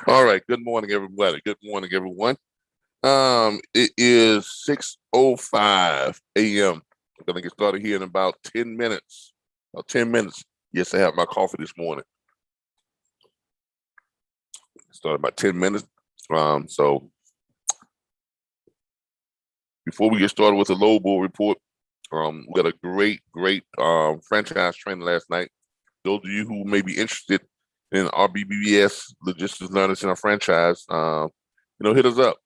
All right. Good morning, everybody. Good morning, everyone. It is 6:05 a.m. I'm gonna get started here in about 10 minutes. About 10 minutes. Yes, I have my coffee this morning. Started about 10 minutes. So before we get started with the load board report, we got a great franchise training last night. Those of you who may be interested in RBBS Logistics Learning Center franchise, hit us up.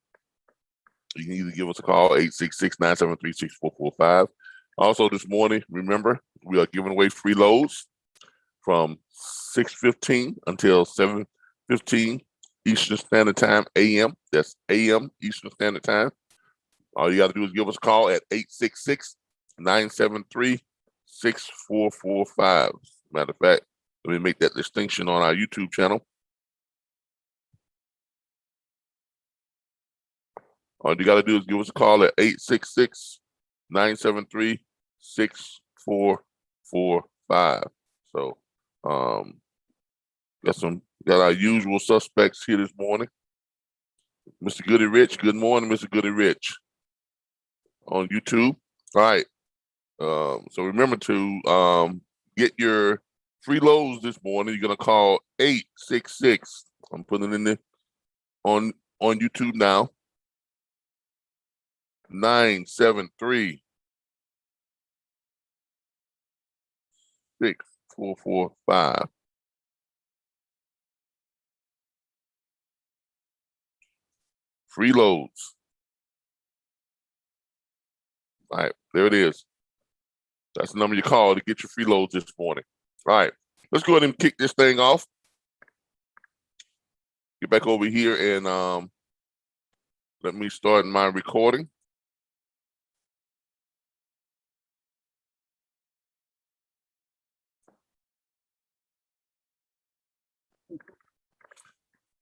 You can either give us a call, 866-973-6445. Also this morning, remember, we are giving away free loads from 6:15 until 7:15 Eastern Standard Time, AM. That's AM Eastern Standard Time. All you got to do is give us a call at 866-973-6445. Matter of fact, let me make that distinction on our YouTube channel. All you got to do is give us a call at 866-973-6445. So, got our usual suspects here this morning. Mr. Goody Rich, good morning, Mr. Goody Rich, on YouTube. All right. So remember to get your free loads this morning. You're gonna call 866. I'm putting it in on YouTube now. 973-6445. Free loads. All right, there it is. That's the number you call to get your free loads this morning. All right, let's go ahead and kick this thing off. Get back over here and let me start my recording.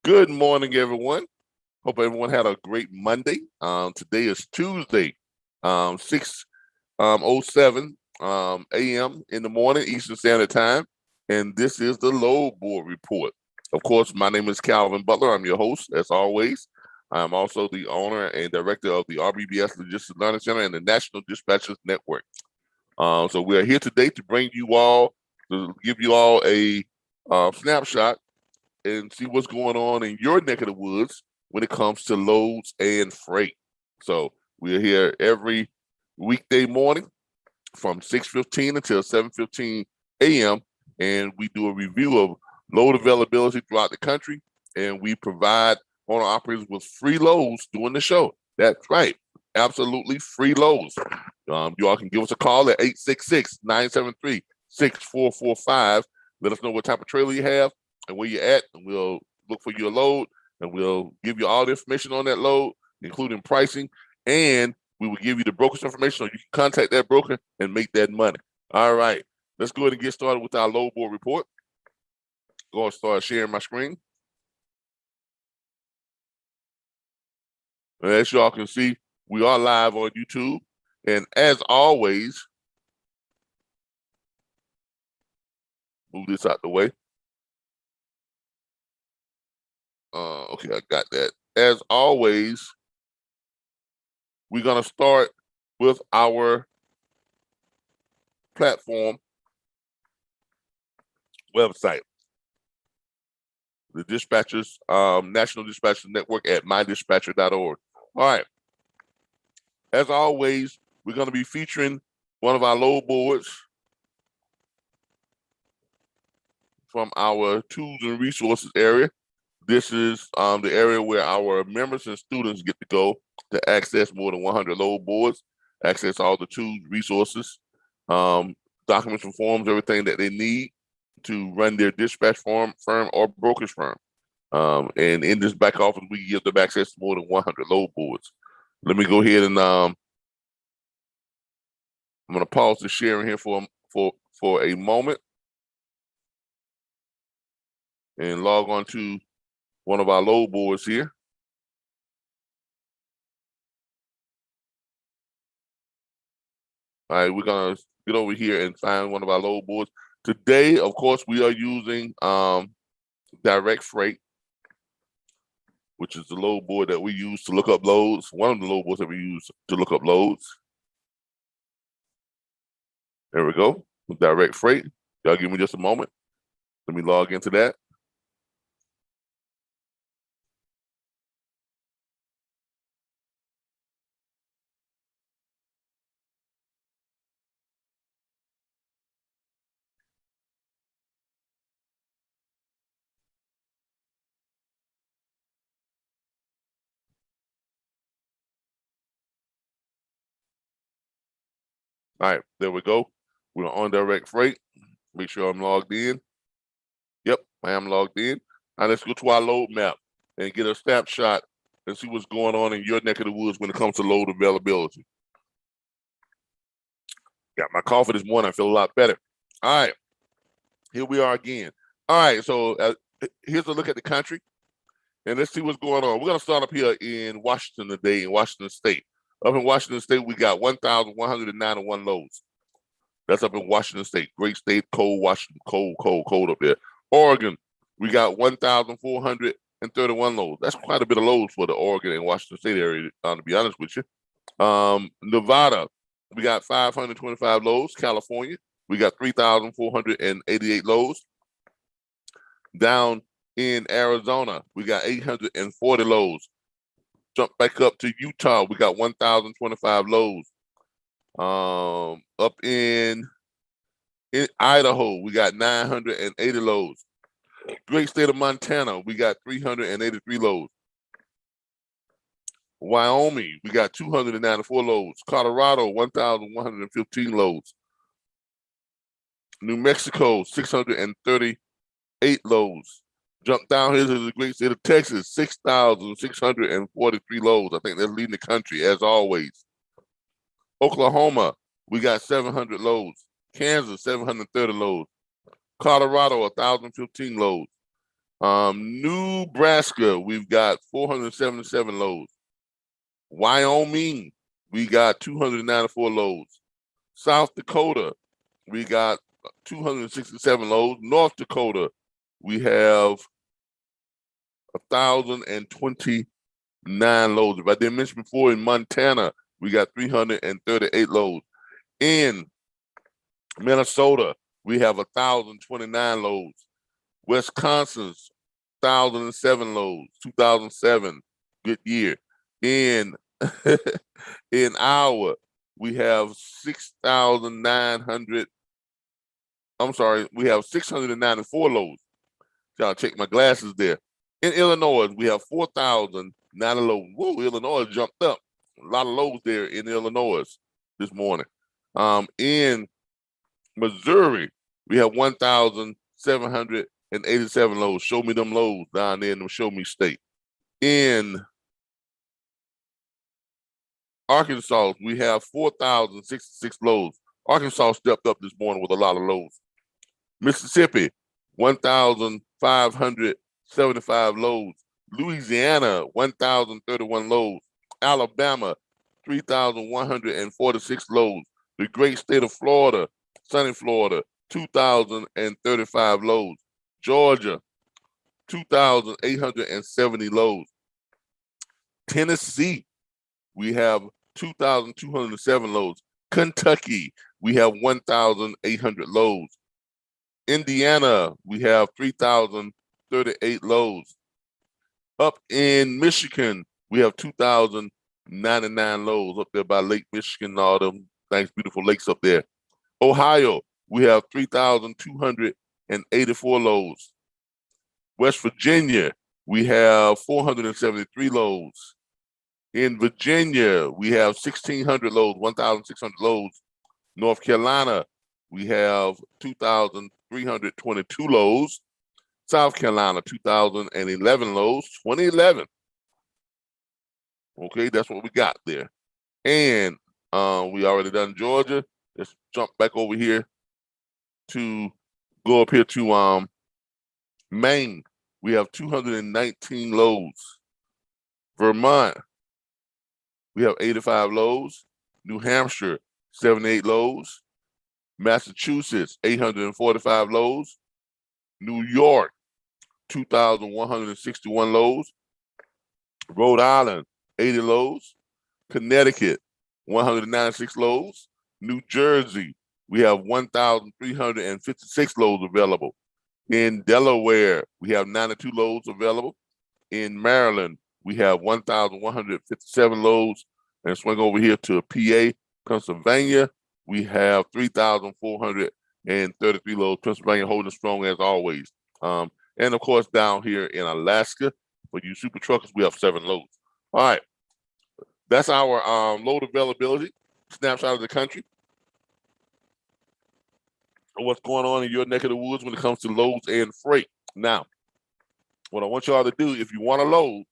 Good morning, everyone. Hope everyone had a great Monday. Today is Tuesday, 6:07 a.m. in the morning, Eastern Standard Time, and this is the load board report. Of course, my name is Calvin Butler. I'm your host, as always. I'm also the owner and director of the RBBS Logistics Learning Center and the National Dispatchers Network. So we are here today to bring you all, to give you all a snapshot and see what's going on in your neck of the woods when it comes to loads and freight. So we're here every weekday morning from 6:15 until 7:15 a.m. and we do a review of load availability throughout the country, and we provide owner operators with free loads during the show. That's right, absolutely free loads. You all can give us a call at 866-973-6445. Let us know what type of trailer you have and where you're at, and we'll look for your load, and we'll give you all the information on that load, including pricing, and we will give you the broker's information so you can contact that broker and make that money. All right, let's go ahead and get started with our load board report. Go and start sharing my screen. And as y'all can see, we are live on YouTube, and as always, move this out the way. Okay, I got that. As always, we're gonna start with our platform website, the Dispatchers, National Dispatchers Network at mydispatcher.org. All right. As always, we're gonna be featuring one of our load boards from our tools and resources area. This is the area where our members and students get to go to access more than 100 load boards, access all the tools, resources, documents and forms, everything that they need to run their dispatch firm or brokerage firm. And in this back office, we give them access to more than 100 load boards. Let me go ahead and I'm going to pause the sharing here for a moment and log on to one of our load boards here. All right, we're gonna get over here and find one of our load boards. Today, of course, we are using direct freight. which is the load board that we use to look up loads. One of the load boards that we use to look up loads. There we go. Direct freight. Y'all give me just a moment. Let me log into that. All right, there we go. We're on direct freight. Make sure I'm logged in. Yep, I am logged in. Now let's go to our load map and get a snapshot and see what's going on in your neck of the woods when it comes to load availability. Got my coffee this morning. I feel a lot better. All right, here we are again. All right, so here's a look at the country, and let's see what's going on. We're going to start up here in Washington today, in Washington State. Up in Washington State, we got 1,191 loads. That's up in Washington State. Great state, cold Washington, cold up there. Oregon, we got 1,431 loads. That's quite a bit of loads for the Oregon and Washington State area, to be honest with you. Nevada, we got 525 loads. California, we got 3,488 loads. Down in Arizona, we got 840 loads. Jump back up to Utah, we got 1,025 loads. Up in Idaho, we got 980 loads. Great state of Montana, we got 383 loads. Wyoming, we got 294 loads. Colorado, 1,115 loads. New Mexico, 638 loads. Jump down here to the great state of Texas, 6,643 loads. I think that's leading the country, as always. Oklahoma, we got 700 loads. Kansas, 730 loads. Colorado, 1,015 loads. Nebraska, we've got 477 loads. Wyoming, we got 294 loads. South Dakota, we got 267 loads. North Dakota, we have 1,029 loads. If I didn't mention before, in Montana, we got 338 loads. In Minnesota, we have 1,029 loads. Wisconsin's 1,007 loads, 2007, good year. In Iowa, we have 6,900. I'm sorry, we have 694 loads. Y'all check my glasses there. In Illinois, we have 4,090 loads. Whoa, Illinois jumped up. A lot of loads there in Illinois this morning. In Missouri, we have 1,787 loads. Show me them loads down there in the Show Me State. In Arkansas, we have 4,066 loads. Arkansas stepped up this morning with a lot of loads. Mississippi, 1,575 loads. Louisiana, 1,031 loads. Alabama, 3,146 loads. The great state of Florida, sunny Florida, 2,035 loads. Georgia, 2,870 loads. Tennessee, we have 2,207 loads. Kentucky, we have 1,800 loads. Indiana, we have 3,038 loads. Up in Michigan, we have 2,099 loads up there by Lake Michigan, all them nice, beautiful lakes up there. Ohio, we have 3,284 loads. West Virginia, we have 473 loads. In Virginia, we have 1,600 loads, 1,600 loads. North Carolina, we have 2,322 loads. South Carolina, 2,011 loads, 2011. Okay, that's what we got there. And we already done Georgia. Let's jump back over here to go up here to Maine. We have 219 loads. Vermont, we have 85 loads. New Hampshire, 78 loads. Massachusetts, 845 loads. New York, 2,161 loads. Rhode Island, 80 loads. Connecticut, 196 loads. New Jersey, we have 1,356 loads available. In Delaware, we have 92 loads available. In Maryland, we have 1,157 loads. And swing over here to PA, Pennsylvania, we have 3,433 loads. Pennsylvania holding strong as always. And of course, down here in Alaska, for you super truckers, we have 7 loads. All right, that's our load availability snapshot of the country. What's going on in your neck of the woods when it comes to loads and freight. Now, what I want y'all to do, if you want to load,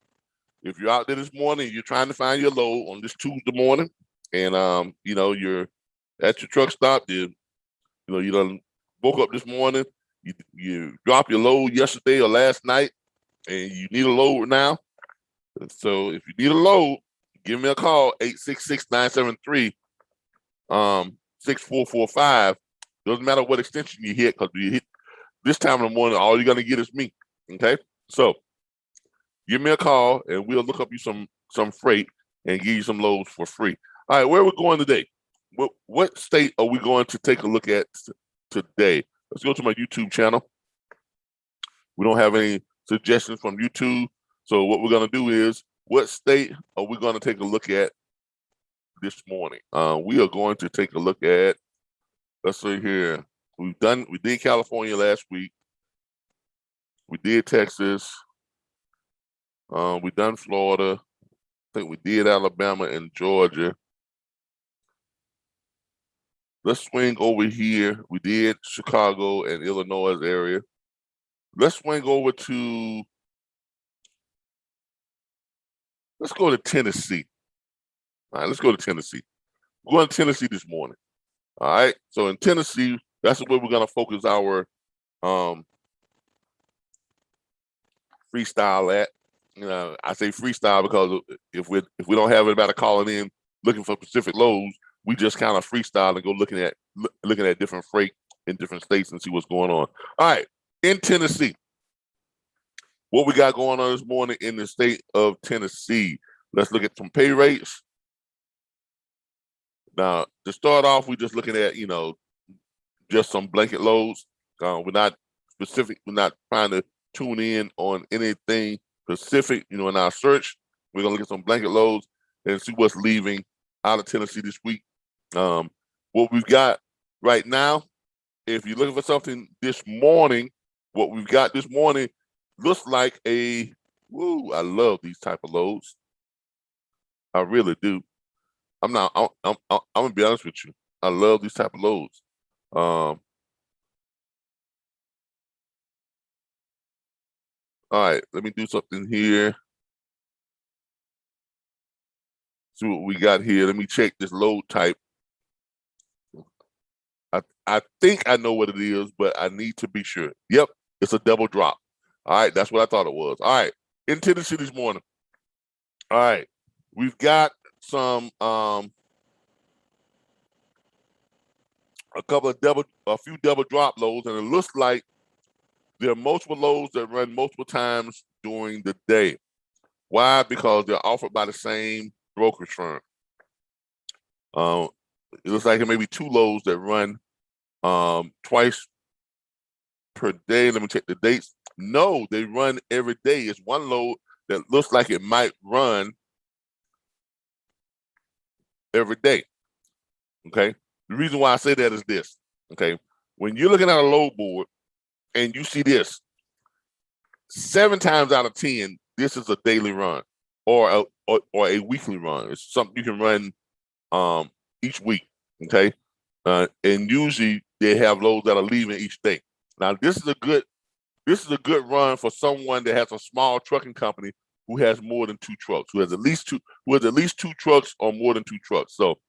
if you're out there this morning, you're trying to find your load on this Tuesday morning, and you're at your truck stop, you done woke up this morning, you dropped your load yesterday or last night, and you need a load now. So if you need a load, give me a call, 866-973-6445. Doesn't matter what extension you hit, because you hit this time in the morning, all you're gonna get is me. Okay, so give me a call and we'll look up you some freight and give you some loads for free. All right, where are we going today? What state are we going to take a look at today? Let's go to my YouTube channel. We don't have any suggestions from YouTube, so what we're gonna do is, what state are we gonna take a look at this morning? We are going to take a look at, let's see here. We did California last week. We did Texas. We done Florida. I think we did Alabama and Georgia. Let's swing over here. We did Chicago and Illinois area. Let's swing over to, let's go to Tennessee. All right, let's go to Tennessee. We're going to Tennessee this morning. All right, so in Tennessee, that's where we're gonna focus our freestyle at. I say freestyle because if we don't have anybody calling in looking for specific loads, we just kind of freestyle and go looking at different freight in different states and see what's going on. All right, in Tennessee, what we got going on this morning in the state of Tennessee? Let's look at some pay rates. Now, to start off, we're just looking at just some blanket loads. We're not specific. We're not trying to tune in on anything specific. In our search, we're gonna look at some blanket loads and see what's leaving out of Tennessee this week. What we've got right now, if you're looking for something this morning, what we've got this morning looks like I love these type of loads. I really do. I'm gonna be honest with you. I love these type of loads. All right, let me do something here. See what we got here. Let me check this load type. I think I know what it is, but I need to be sure. Yep, it's a double drop. All right, that's what I thought it was. All right, in Tennessee this morning. All right, we've got some a few double drop loads, and it looks like there are multiple loads that run multiple times during the day. Why? Because they're offered by the same brokerage firm. It looks like there may be 2 loads that run twice per day. Let me check the dates. No, they run every day. It's one load that looks like it might run every day. Okay. The reason why I say that is this. Okay. When you're looking at a load board and you see this, 7 times out of 10, this is a daily run or a weekly run. It's something you can run each week. Okay. And usually they have loads that are leaving each day. Now this is a good run for someone that has a small trucking company who has more than 2 trucks, who has at least 2 trucks or more than 2 trucks. So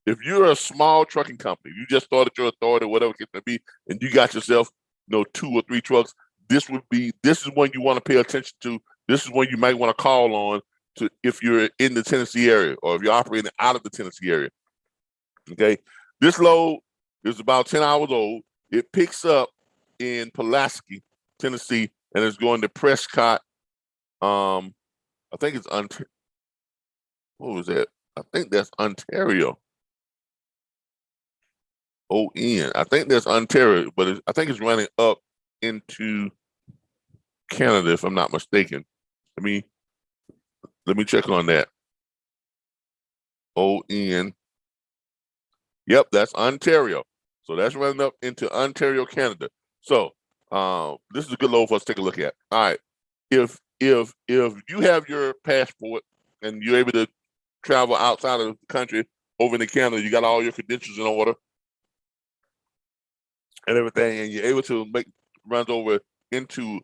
if you're a small trucking company, you just started your authority, whatever it may be, and you got yourself 2 or 3 trucks, this is when you want to pay attention to. This is when you might want to call on to if you're in the Tennessee area or if you're operating out of the Tennessee area. Okay, this load is about 10 hours old. It picks up in Pulaski, Tennessee, and is going to Prescott, I think it's what was that? I think that's Ontario. ON. I think that's Ontario, but I think it's running up into Canada, if I'm not mistaken. Let me check on that. ON. Yep, that's Ontario. So that's running up into Ontario, Canada. So this is a good load for us to take a look at. All right. If you have your passport and you're able to travel outside of the country over into Canada, you got all your credentials in order and everything, and you're able to make runs over into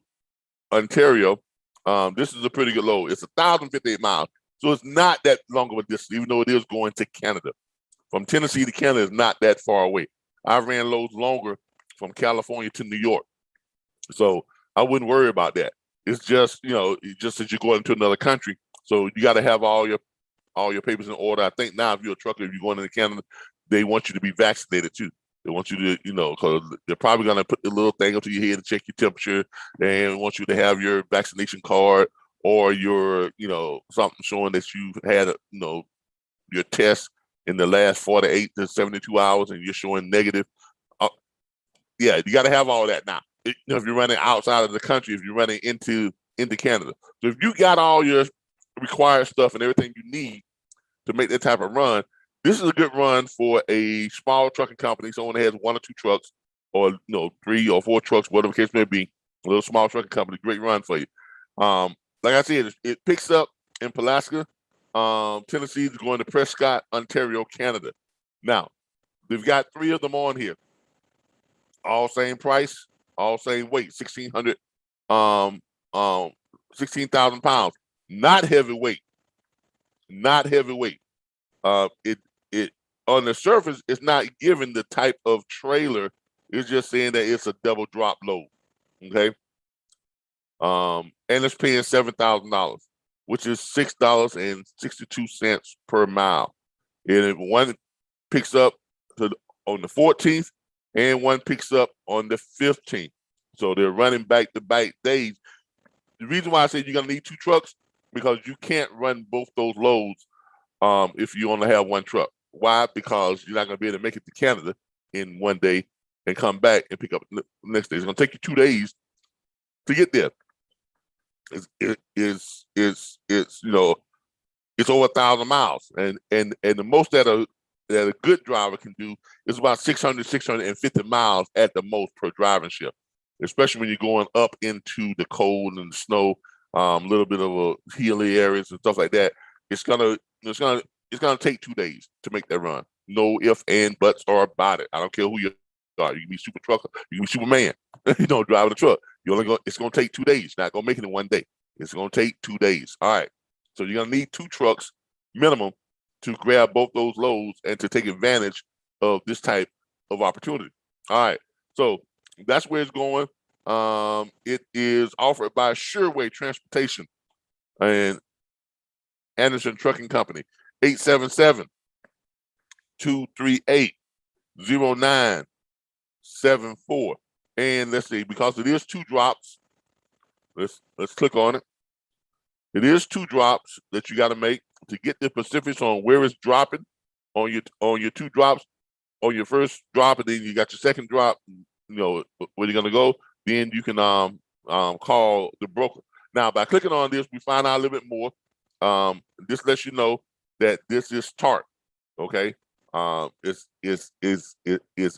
Ontario, this is a pretty good load. It's 1,058 miles. So it's not that long of a distance, even though it is going to Canada. From Tennessee to Canada is not that far away. I ran loads longer from California to New York. So I wouldn't worry about that. It's just, just as you're going into another country. So you got to have all your papers in order. I think now if you're a trucker, if you're going into Canada, they want you to be vaccinated too. They want you to, because they're probably going to put the little thing up to your head to check your temperature. They want you to have your vaccination card or your, something showing that you've had, your test in the last 48 to 72 hours and you're showing negative. Yeah, you got to have all that now. If you're running outside of the country, if you're running into Canada. So if you got all your required stuff and everything you need to make that type of run, this is a good run for a small trucking company. Someone that has 1 or 2 trucks or 3 or 4 trucks, whatever the case may be, a little small trucking company, great run for you. Like I said, it picks up in Pulaski. Tennessee is going to Prescott, Ontario, Canada. Now, they've got 3 of them on here. All same price, all same weight, 16,000 pounds. Not heavyweight. Not heavyweight. It on the surface, it's not given the type of trailer. It's just saying that it's a double drop load. Okay. And it's paying $7,000, which is $6.62 per mile. And if one picks up on the 14th, and one picks up on the 15th. So they're running back-to-back days. The reason why I say you're going to need 2 trucks, because you can't run both those loads if you only have 1 truck. Why? Because you're not going to be able to make it to Canada in one day and come back and pick up the next day. It's going to take you 2 days to get there. It's over 1,000 miles, and the most that a good driver can do is about 650 miles at the most per driving shift, especially when you're going up into the cold and the snow, a little bit of a hilly areas and stuff like that. It's gonna take 2 days to make that run. No if, and, buts, or about it. I don't care who you are. You can be super trucker, you can be Superman, driving a truck. It's gonna take 2 days. You're not gonna make it in one day. It's gonna take 2 days. All right. So you're gonna need 2 trucks minimum to grab both those loads and to take advantage of this type of opportunity. All right. So that's where it's going. It is offered by Sureway Transportation and Anderson Trucking Company, 877-238-0974. And let's see, because it is 2 drops, let's click on it. It is 2 drops that you got to make to get the specifics on where it's dropping on your 2 drops. On your first drop, and then you got your second drop, where you're gonna go. Then you can call the broker. Now, by clicking on this, we find out a little bit more. This lets you know that this is TARP. Okay, it's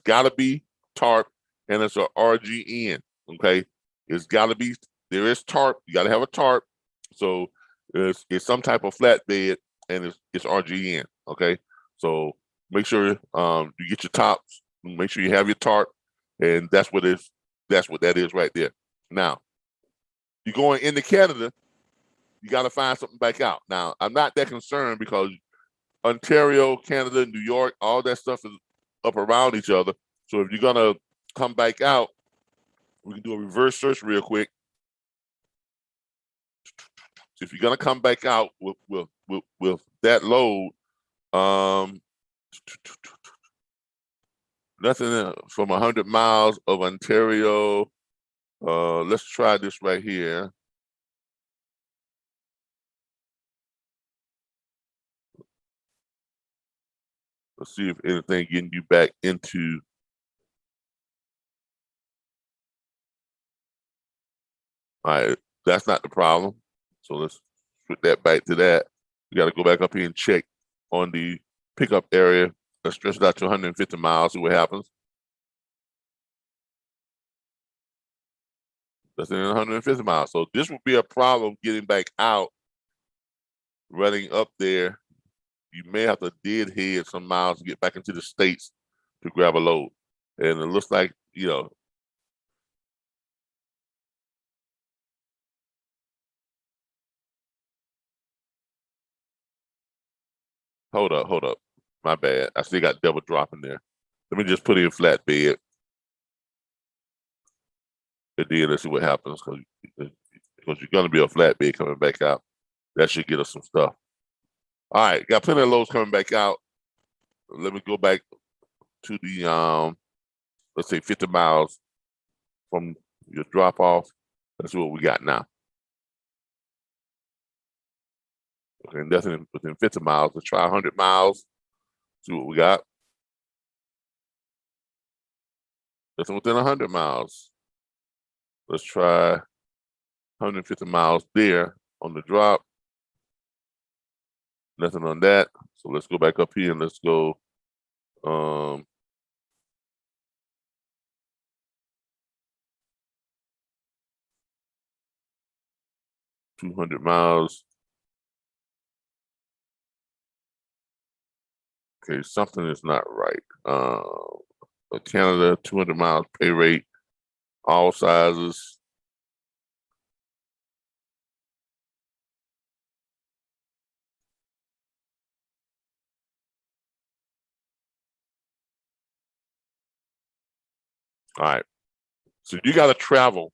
got to be TARP, and it's a RGN. Okay, it's got to be. There is TARP. You got to have a TARP. So it's some type of flatbed, and it's RGN. Okay, so make sure you get your tops. Make sure you have your TARP, and that's what that is right there. Now, you're going into Canada, you got to find something back out. Now, I'm not that concerned because Ontario, Canada, New York, all that stuff is up around each other. So if you're gonna come back out, we can do a reverse search real quick. So if you're gonna come back out with that load, nothing from 100 miles of Ontario. Let's try this right here. Let's see if anything getting you back into. All right, that's not the problem. So let's put that back to that. We got to go back up here and check on the pickup area. Let's stretch it out to 150 miles, see what happens. That's in 150 miles. So this would be a problem getting back out, running up there. You may have to deadhead some miles to get back into the States to grab a load. And it looks like, hold up. My bad. I still got double drop in there. Let me just put in flatbed. And then let's see what happens because you're going to be a flatbed coming back out. That should get us some stuff. All right, got plenty of loads coming back out. Let me go back to the, let's say 50 miles from your drop off. Let's see what we got now. Okay, and that's within 50 miles. Let's try 100 miles. See what we got. That's within 100 miles. Let's try 150 miles there on the drop. Nothing on that. So let's go back up here and let's go. 200 miles. Okay, something is not right. Canada, 200 miles pay rate, all sizes. All right. So you got to travel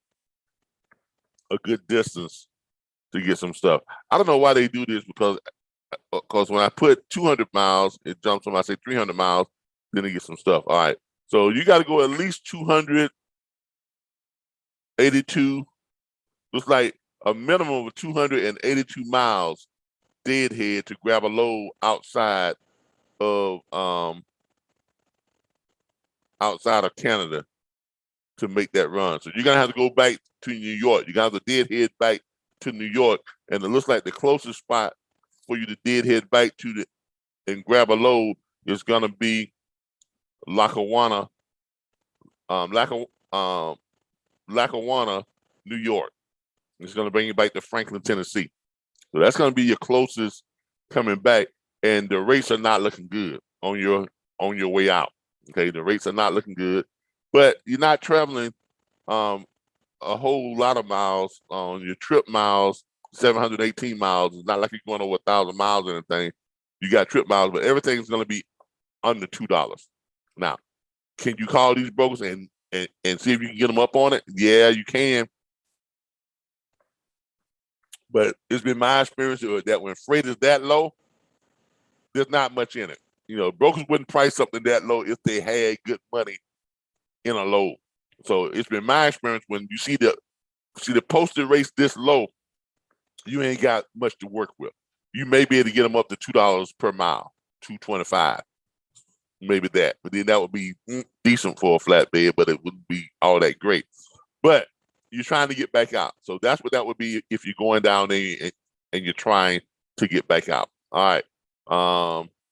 a good distance to get some stuff. I don't know why they do this because when I put 200 miles, it jumps when I say 300 miles, then it gets some stuff. All right. So you got to go at least 282. Looks like a minimum of 282 miles deadhead to grab a load outside of Canada to make that run. So you're gonna have to go back to New York. You're gonna have to deadhead back to New York, and it looks like the closest spot for you to deadhead back to and grab a load is gonna be Lackawanna, Lackawanna, New York. It's gonna bring you back to Franklin, Tennessee. So that's gonna be your closest coming back, and the rates are not looking good on your way out. Okay, the rates are not looking good, but you're not traveling a whole lot of miles on your trip miles. 718 miles. It's not like you're going over 1,000 miles or anything. You got trip miles, but everything's going to be under $2. Now, can you call these brokers and see if you can get them up on it? Yeah, you can. But it's been my experience that when freight is that low, there's not much in it. Brokers wouldn't price something that low if they had good money in a load. So it's been my experience when you see the posted rates this low, you ain't got much to work with. You may be able to get them up to $2 per mile, $2.25, maybe that. But then that would be decent for a flatbed, but it wouldn't be all that great. But you're trying to get back out, so that's what that would be if you're going down there and you're trying to get back out. All right,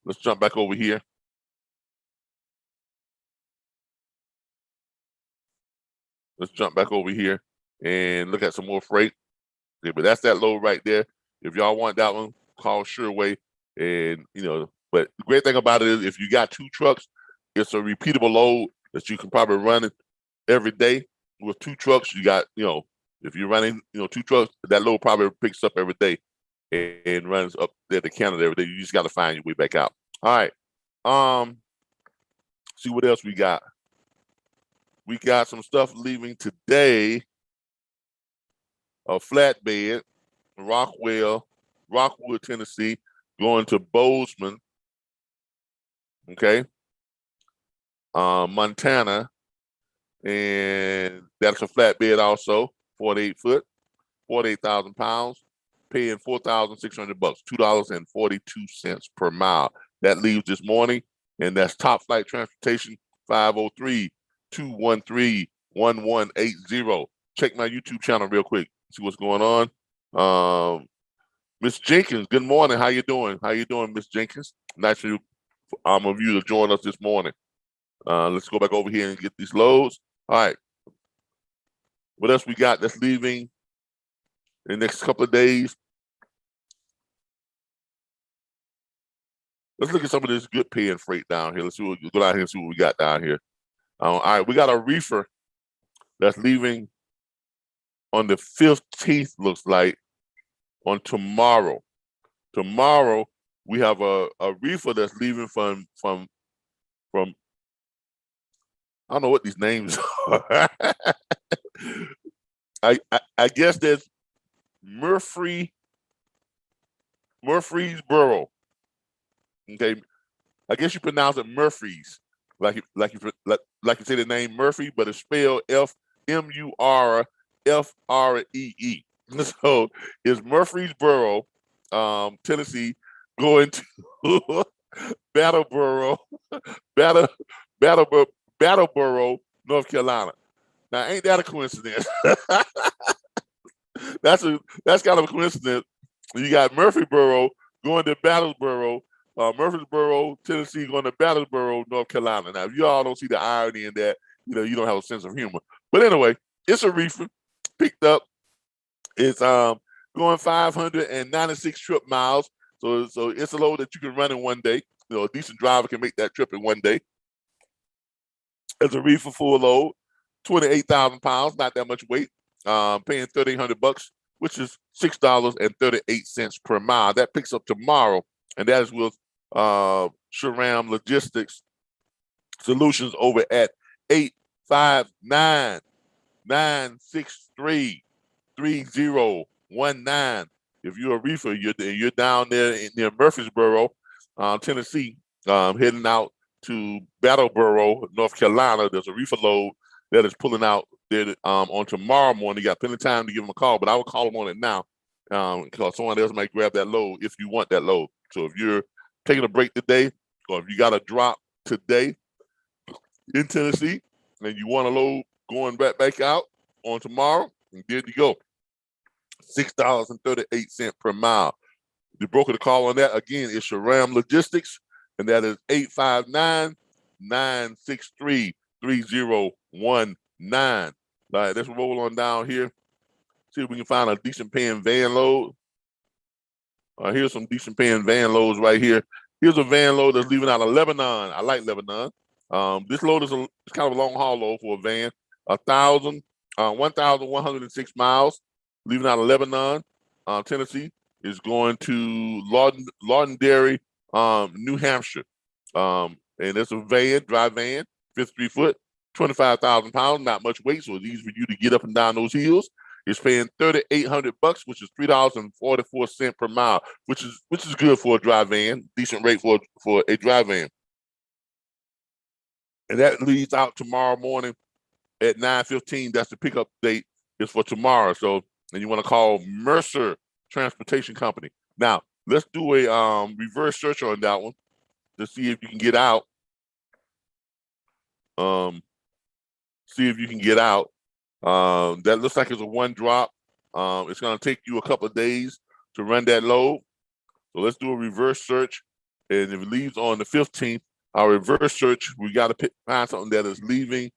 let's jump back over here. Let's jump back over here and look at some more freight. Yeah, but that's that load right there. If y'all want that one, call Sureway. And, but the great thing about it is if you got 2 trucks, it's a repeatable load that you can probably run every day. With 2 trucks, you got, if you're running, 2 trucks, that load probably picks up every day and runs up there to Canada every day. You just got to find your way back out. All right. See what else we got. We got some stuff leaving today. A flatbed, Rockwood, Tennessee, going to Bozeman. Okay. Montana, and that's a flatbed also, 48 foot, 48,000 pounds, paying $4,600, $2.42 per mile. That leaves this morning. and that's Top Flight Transportation, 503-213-1180. Check my YouTube channel real quick, see what's going on. Miss Jenkins, good morning. How you doing? How you doing, Miss Jenkins? Nice of you to join us this morning. Let's go back over here and get these loads. All right. What else we got that's leaving in the next couple of days? Let's look at some of this good paying freight down here. Let's go down here and see what we got down here. All right, we got a reefer that's leaving on the 15th, looks like, on tomorrow. Tomorrow, we have a reefer that's leaving from I don't know what these names are. I guess there's Murfreesboro. Okay, I guess you pronounce it Murfrees, like you say the name Murphy, but it's spelled Murfree. So it's Murfreesboro, Tennessee, going to Battleboro, North Carolina. Now, ain't that a coincidence? That's kind of a coincidence. You got Murfreesboro going to Murfreesboro, Tennessee, going to Battleboro, North Carolina. Now, if you all don't see the irony in that, you don't have a sense of humor. But anyway, it's a reefer picked up. It's going 596 trip miles. So it's a load that you can run in one day. A decent driver can make that trip in one day. It's a reefer full load, 28,000 pounds, not that much weight. Paying $1,300, which is $6.38 per mile. That picks up tomorrow, and that is with Sharam Logistics Solutions over at 859-963-3019. If you're a reefer, you're down there near Murfreesboro, Tennessee, heading out to Battleboro, North Carolina. There's a reefer load that is pulling out there on tomorrow morning. You got plenty of time to give them a call, but I will call them on it now because someone else might grab that load if you want that load. So if you're taking a break today, or if you got a drop today in Tennessee and you want a load going back out on tomorrow, and there you go. $6.38 per mile. The broker to call on that, again, is Sharam Logistics, and that is 859-963-3019. All right, let's roll on down here. See if we can find a decent paying van load. Here's some decent paying van loads right here. Here's a van load that's leaving out of Lebanon. I like Lebanon. This load is it's kind of a long haul load for a van. 1,106 miles, leaving out of Lebanon, Tennessee, is going to Londonderry, New Hampshire. And it's a van, dry van, 53 foot, 25,000 pounds, not much weight, so it's easy for you to get up and down those hills. It's paying $3,800, which is $3.44 per mile, which is good for a dry van, decent rate for a dry van. And that leads out tomorrow morning at 9:15. That's the pickup date is for tomorrow. So, and you want to call Mercer Transportation Company. Now, let's do a reverse search on that one to see if you can get out. See if you can get out. That looks like it's a one drop. It's going to take you a couple of days to run that load. So let's do a reverse search. And if it leaves on the 15th, our reverse search, we got to find something that is leaving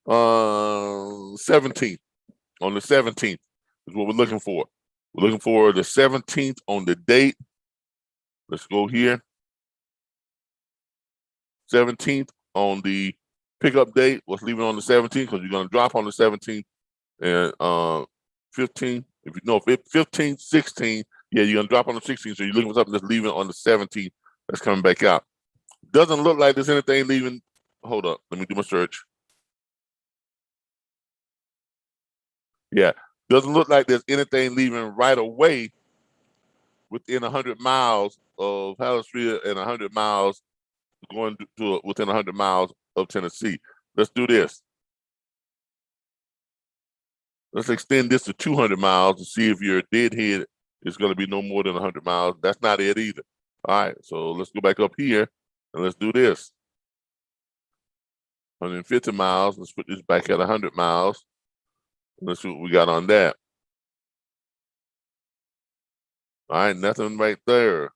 17th. On the 17th is what we're looking for. We're looking for the 17th on the date. Let's go here. 17th on the pickup date. What's leaving on the 17th? Because you're going to drop on the 17th. And 15, 15, 16, yeah, you're going to drop on the 16th. So you're looking for something that's leaving on the 17th that's coming back out. Doesn't look like there's anything leaving. Hold up. Let me do my search. Yeah. Doesn't look like there's anything leaving right away within 100 miles of Harrisville and 100 miles going to within 100 miles of Tennessee. Let's do this. Let's extend this to 200 miles to see if your deadhead is going to be no more than 100 miles. That's not it either. All right, so let's go back up here and let's do this. 150 miles. Let's put this back at 100 miles. Let's see what we got on that. All right, nothing right there.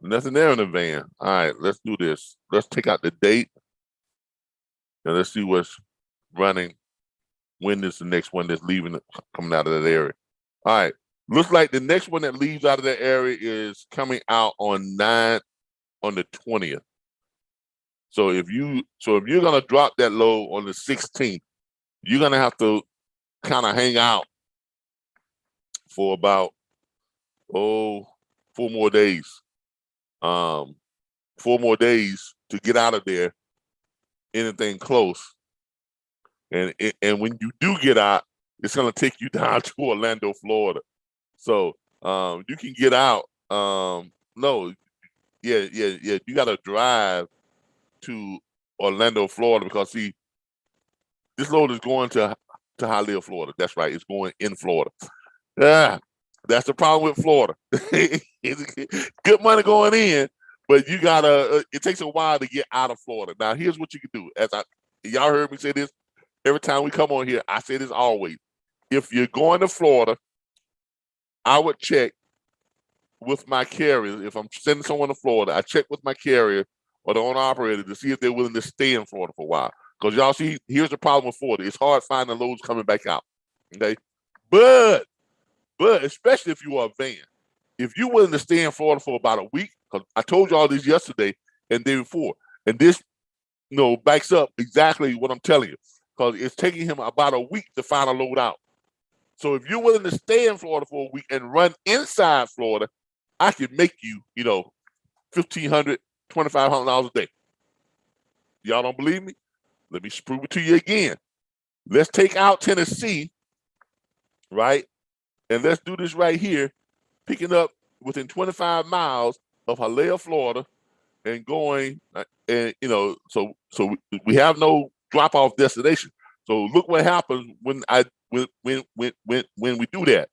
Nothing there in the van. All right, let's do this. Let's take out the date and let's see what's running. When is the next one that's leaving, coming out of that area? All right, looks like the next one that leaves out of that area is coming out on the 20th. So if you're gonna drop that load on the 16th, you're gonna have to kind of hang out for about 4 more days. 4 more days to get out of there, anything close. And when you do get out, it's gonna take you down to Orlando, Florida. So you can get out. You gotta drive to Orlando, Florida, because see, this load is going to Hialeah, Florida. That's right, it's going in Florida. Yeah, that's the problem with Florida. It's good money going in, but you gotta. It takes a while to get out of Florida. Now, here's what you can do. Y'all heard me say this every time we come on here. I say this always. If you're going to Florida, I would check with my carrier. If I'm sending someone to Florida, I check with my carrier or the owner operator to see if they're willing to stay in Florida for a while. Because y'all see, here's the problem with Florida. It's hard finding loads coming back out. Okay, but especially if you are a van, if you're willing to stay in Florida for about a week, because I told you all this yesterday and day before, and this backs up exactly what I'm telling you, because it's taking him about a week to find a load out. So if you're willing to stay in Florida for a week and run inside Florida, I can make you, $1,500, $2,500 a day. Y'all don't believe me? Let me prove it to you again. Let's take out Tennessee, right? And let's do this right here, picking up within 25 miles of Hialeah, Florida, and going, so we have no drop-off destination. So look what happens when we do that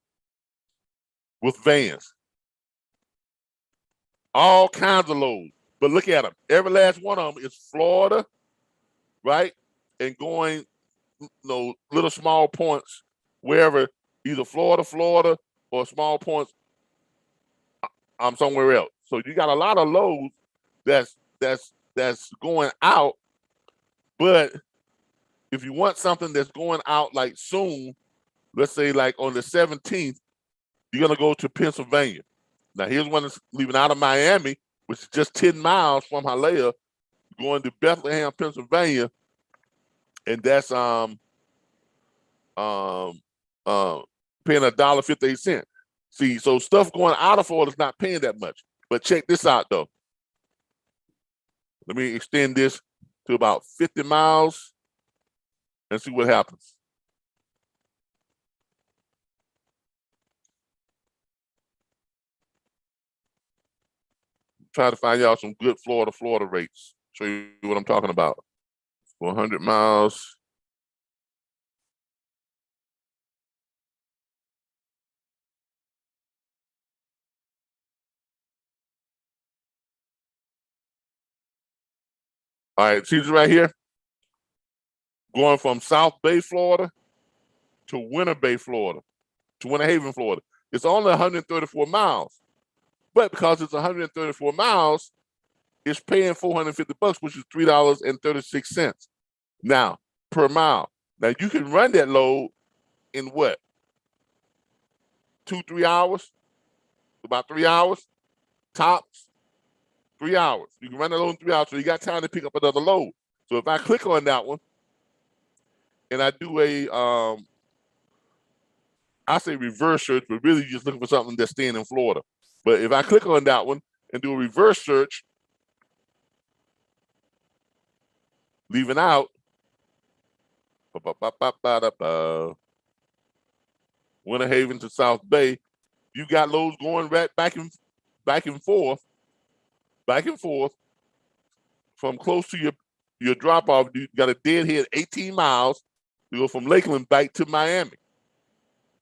with vans. All kinds of loads. But look at them. Every last one of them is Florida, right? And going, little small points wherever, either Florida, or small points somewhere else. So you got a lot of loads that's going out. But if you want something that's going out like soon, let's say like on the 17th, you're gonna go to Pennsylvania. Now here's one that's leaving out of Miami, which is just 10 miles from Hialeah, going to Bethlehem, Pennsylvania, and that's paying $1.58. See, so stuff going out of Florida is not paying that much. But check this out though. Let me extend this to about 50 miles and see what happens. Try to find y'all some good Florida rates. Show you what I'm talking about. 100 miles. All right, see this right here? Going from South Bay, Florida to Winter Bay, Florida, to Winter Haven, Florida. It's only 134 miles. But because it's 134 miles, it's paying $450, which is $3.36. Now, per mile. Now you can run that load in what? 2-3 hours? About 3 hours? Tops? 3 hours. You can run that load in 3 hours, so you got time to pick up another load. So if I click on that one and I do I say reverse search, but really just looking for something that's staying in Florida. But if I click on that one and do a reverse search, leaving out Winter Haven to South Bay, you got loads going right back and forth from close to your drop off. You got a deadhead 18 miles to go from Lakeland back to Miami.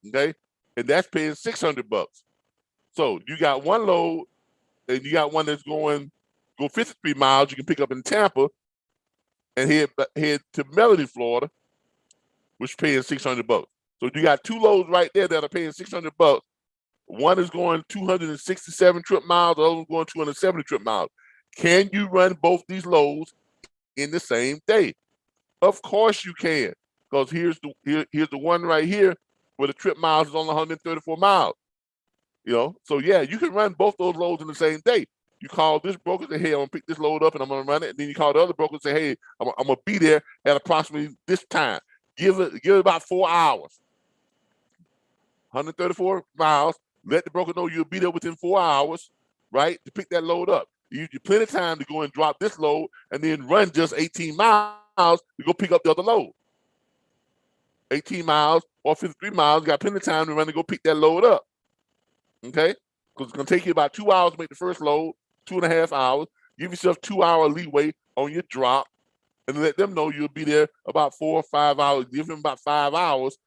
Okay, and that's paying $600. So you got one load and you got one that's go 53 miles, you can pick up in Tampa and head to Melody, Florida, which is paying $600. So you got two loads right there that are paying $600. One is going 267 trip miles, the other one's going 270 trip miles. Can you run both these loads in the same day? Of course you can, because here's the one right here where the trip miles is only 134 miles. So yeah, you can run both those loads in the same day. You call this broker and say, hey, I'm gonna pick this load up and I'm gonna run it. And then you call the other broker and say, hey, I'm gonna be there at approximately this time. Give it about 4 hours. 134 miles. Let the broker know you'll be there within 4 hours, right, to pick that load up. You plenty of time to go and drop this load and then run just 18 miles to go pick up the other load. 18 miles or 53 miles, you got plenty of time to run to go pick that load up. Okay? Because it's going to take you about 2 hours to make the first load, 2.5 hours. Give yourself 2 hour leeway on your drop and let them know you'll be there about 4 or 5 hours. Give them about 5 hours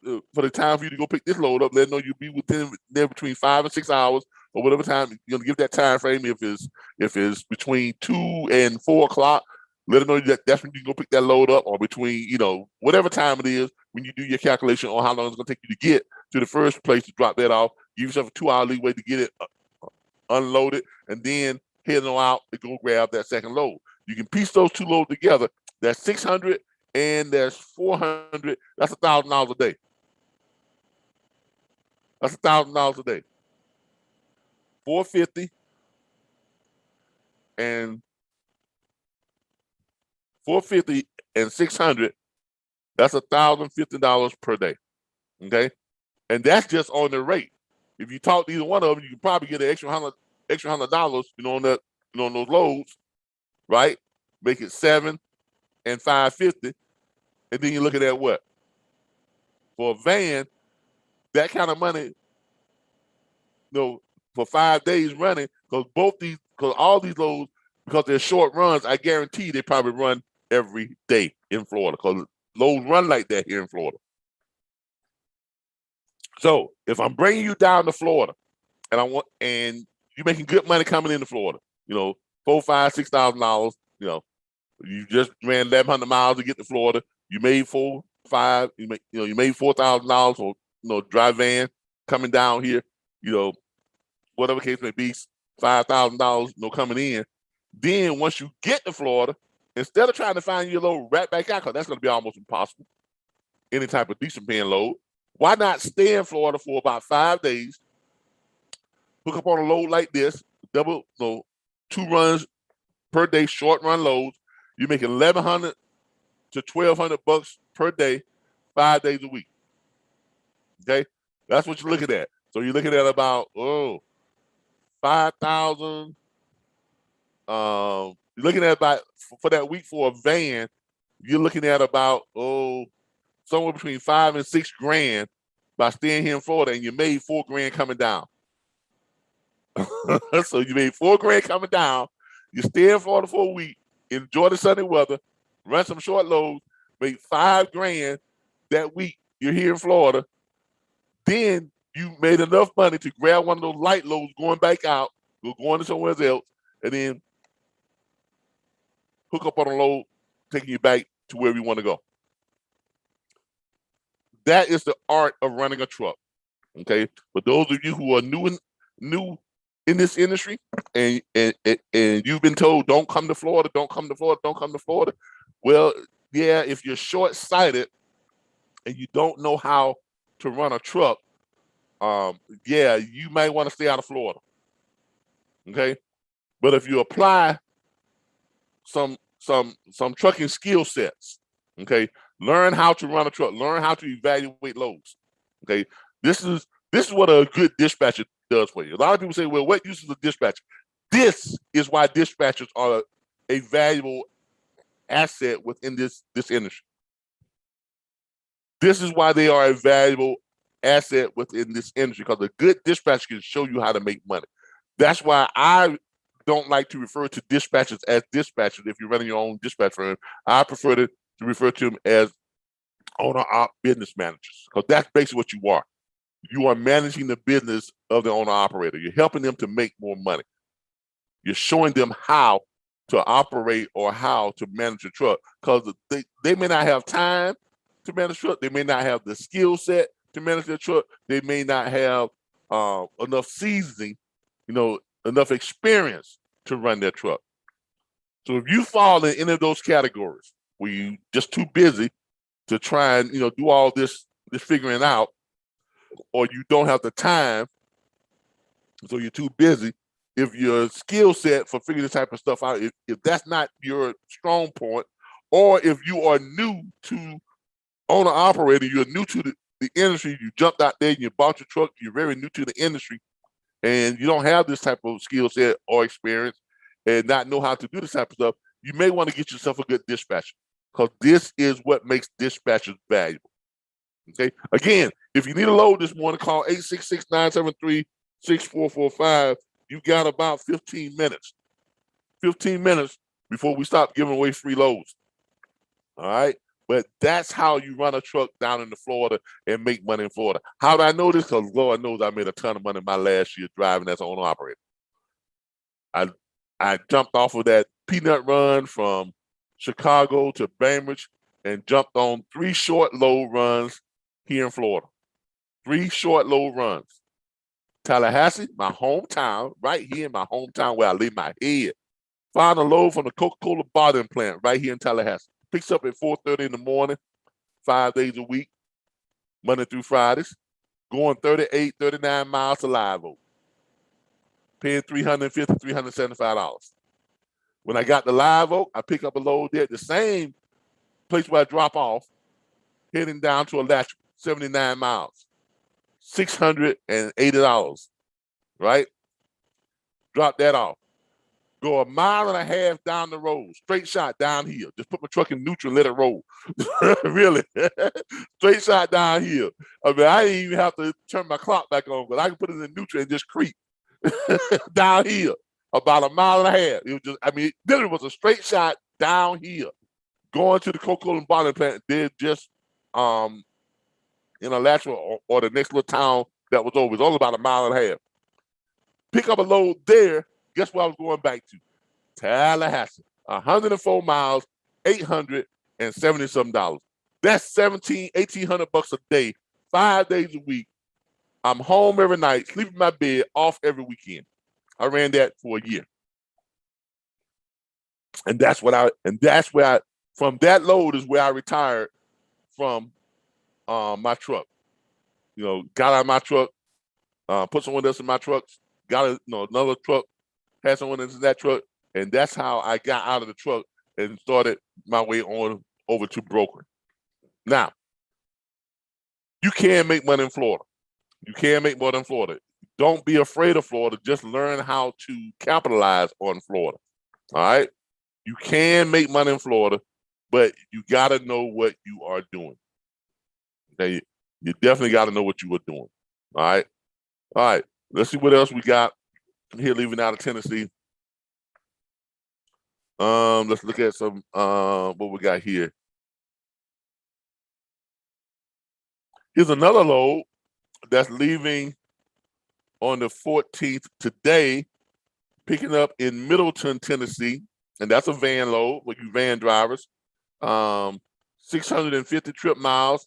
for the time for you to go pick this load up. Let them know you'll be within there between 5 and 6 hours or whatever time you're going to give that time frame. If it's between 2 and 4 o'clock, let them know that's when you can go pick that load up, or between, whatever time it is when you do your calculation on how long it's going to take you to get to the first place to drop that off. Give yourself a 2 hour leeway to get it unloaded, and then head on out and go grab that second load. You can piece those two loads together. That's 600 and that's 400. That's $1,000 a day. That's $1,000 a day. 450 and 600. That's $1,050 per day. Okay, and that's just on the rate. If you talk to either one of them, you can probably get an extra $100, on that, on those loads, right? Make it $7 and $550, and then you're looking at what? For a van, that kind of money, for 5 days running, because all these loads, because they're short runs, I guarantee they probably run every day in Florida, because loads run like that here in Florida. So if I'm bringing you down to Florida, and you're making good money coming into Florida, $4,000, $5,000, $6,000, you just ran 1,100 miles to get to Florida. You made you made $4,000 or drive van coming down here, whatever case may be, $5,000 coming in. Then once you get to Florida, instead of trying to find your load right back out, because that's going to be almost impossible, any type of decent paying load, why not stay in Florida for about 5 days, hook up on a load like this, double, 2 runs per day, short run loads. You're making $1,100 to $1,200 per day, 5 days a week. Okay, that's what you're looking at. So you're looking at about 5,000. You're looking at about, for that week for a van, you're looking at about somewhere between $5 and $6 grand by staying here in Florida, and you made $4 grand coming down. So you made $4 grand coming down. You stay in Florida for a week, enjoy the sunny weather, run some short loads, make $5 grand that week. You're here in Florida. Then you made enough money to grab one of those light loads going back out, going to somewhere else, and then hook up on a load, taking you back to where we want to go. That is the art of running a truck. Okay, for those of you who are new in this industry, and you've been told don't come to Florida, don't come to Florida, don't come to Florida. Well, yeah, if you're short-sighted and you don't know how to run a truck, yeah, you might want to stay out of Florida. Okay, but if you apply some trucking skill sets, okay, learn how to run a truck, learn how to evaluate loads. Okay, this is what a good dispatcher does for you. A lot of people say, well, what use is a dispatcher? This is why dispatchers are a valuable asset within this industry. This is why they are a valuable asset within this industry, because a good dispatcher can show you how to make money. That's why I don't like to refer to dispatchers as dispatchers. If you're running your own dispatch firm, I prefer to refer to them as owner-op business managers, because that's basically what you are. You are managing the business of the owner-operator. You're helping them to make more money. You're showing them how to operate or how to manage a truck, because they may not have time to manage a truck. They may not have the skill set to manage their truck. They may not have enough seasoning, enough experience to run their truck. So if you fall in any of those categories where you just too busy to try and do all this figuring out, or you don't have the time, so you're too busy. If your skill set for figuring this type of stuff out, if that's not your strong point, or if you are new to owner operator, you're new to the industry, you jumped out there and you bought your truck, you're very new to the industry, and you don't have this type of skill set or experience and not know how to do this type of stuff, you may want to get yourself a good dispatcher, because this is what makes dispatchers valuable. Okay. Again, if you need a load this morning, call 866-973-6445. You got about 15 minutes. 15 minutes before we stop giving away free loads. All right. But that's how you run a truck down in Florida and make money in Florida. How do I know this? Because Lord knows I made a ton of money my last year driving as an owner operator. I jumped off of that peanut run from Chicago to Bainbridge and jumped on 3 short load runs here in Florida. 3 short load runs. Tallahassee, my hometown, right here in my hometown where I lay my head. Found a load from the Coca-Cola bottling plant right here in Tallahassee. Picks up at 4:30 in the morning, 5 days a week, Monday through Fridays, going 38, 39 miles to Live Oak, paying $350, $375. When I got to Live Oak, I pick up a load there at the same place where I drop off, heading down to Alachua, 79 miles, $680, right? Drop that off. Go 1.5 miles down the road, straight shot downhill. Just put my truck in neutral and let it roll. Really. Straight shot downhill. I mean, I didn't even have to turn my clock back on, but I can put it in neutral and just creep downhill about 1.5 miles. It was just, literally was a straight shot downhill. Going to the Coca-Cola bottling plant, did just in Alachua or the next little town that was over. It was only about 1.5 miles. Pick up a load there. Guess where I was going back to? Tallahassee. 104 miles, $870-something. That's $1,800 a day, 5 days a week. I'm home every night, sleep in my bed, off every weekend. I ran that for a year. And that's where from that load is where I retired from my truck. Got out of my truck, put someone else in my truck, got another truck, had someone else in that truck, and that's how I got out of the truck and started my way on over to brokering. Now, you can make money in Florida. You can make money in Florida. Don't be afraid of Florida. Just learn how to capitalize on Florida. All right? You can make money in Florida, but you got to know what you are doing. Okay? You definitely got to know what you are doing. All right? All right. Let's see what else we got here leaving out of Tennessee. Let's look at some what we got here. Here's another load that's leaving on the 14th today, picking up in Middleton, Tennessee, and that's a van load with you van drivers. 650 trip miles.